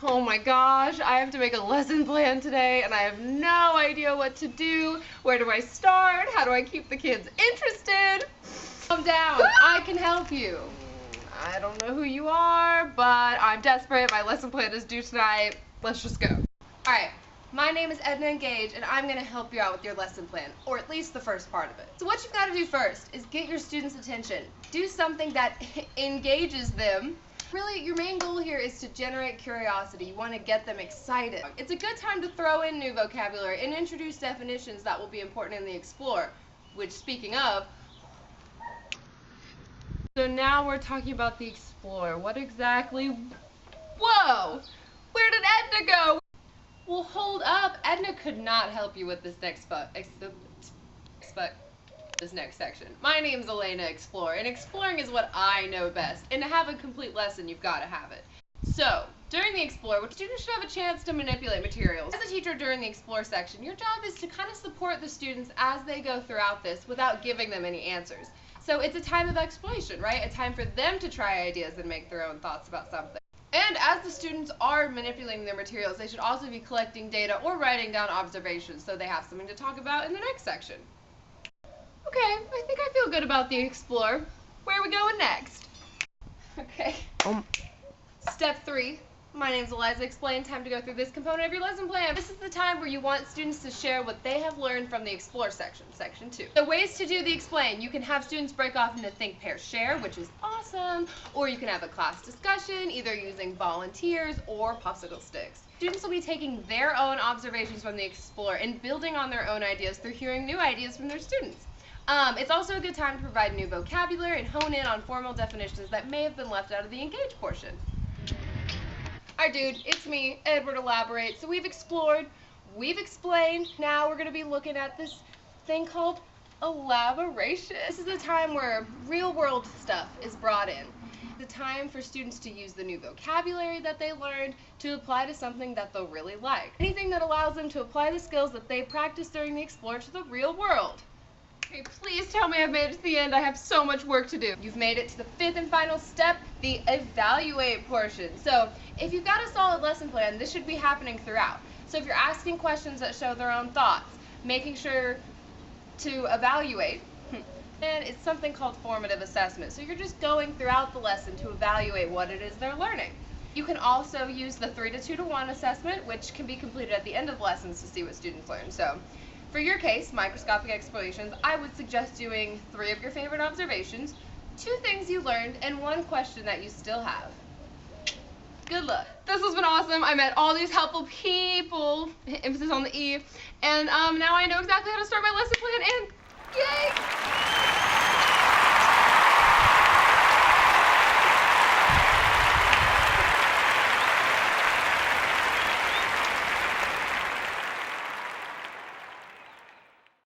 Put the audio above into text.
Oh my gosh, I have to make a lesson plan today and I have no idea what to do. Where do I start? How do I keep the kids interested? Calm down, I can help you. I don't know who you are, but I'm desperate. My lesson plan is due tonight. Let's just go. Alright, my name is Edna Engage and I'm going to help you out with your lesson plan, or at least the first part of it. So what you've got to do first is get your students' attention. Do something that engages them. Really, your main goal here is to generate curiosity. You want to get them excited. It's a good time to throw in new vocabulary and introduce definitions that will be important in the Explore, which, speaking of, so now we're talking about the Explore. What exactly? Whoa! Where did Edna go? Well, hold up. Edna could not help you with this next section. My name's Elena Explore, and exploring is what I know best. And to have a complete lesson, you've got to have it. So, during the Explore, students should have a chance to manipulate materials. As a teacher during the Explore section, your job is to kind of support the students as they go throughout this without giving them any answers. So it's a time of exploration, right? A time for them to try ideas and make their own thoughts about something. And as the students are manipulating their materials, they should also be collecting data or writing down observations so they have something to talk about in the next section. Okay, I think I feel good about the Explore. Where are we going next? Okay. Step 3. My name's Eliza Explain. Time to go through this component of your lesson plan. This is the time where you want students to share what they have learned from the Explore section, section 2. The ways to do the Explain. You can have students break off into think, pair, share, which is awesome, or you can have a class discussion, either using volunteers or popsicle sticks. Students will be taking their own observations from the Explore and building on their own ideas through hearing new ideas from their students. It's also a good time to provide new vocabulary and hone in on formal definitions that may have been left out of the Engage portion. Alright dude, it's me, Edward Elaborate. So we've explored, we've explained, now we're going to be looking at this thing called elaboration. This is the time where real world stuff is brought in. The time for students to use the new vocabulary that they learned to apply to something that they'll really like. Anything that allows them to apply the skills that they practiced during the Explore to the real world. Okay, please tell me I've made it to the end. I have so much work to do. You've made it to the 5th and final step, the evaluate portion. So if you've got a solid lesson plan, this should be happening throughout. So if you're asking questions that show their own thoughts, making sure to evaluate, and it's something called formative assessment. So you're just going throughout the lesson to evaluate what it is they're learning. You can also use the 3 to 2 to 1 assessment, which can be completed at the end of lessons to see what students learn. So for your case, microscopic explorations, I would suggest doing 3 of your favorite observations, 2 things you learned, and 1 question that you still have. Good luck. This has been awesome. I met all these helpful people, emphasis on the E, and now I know exactly how to start my lesson plan, and yay!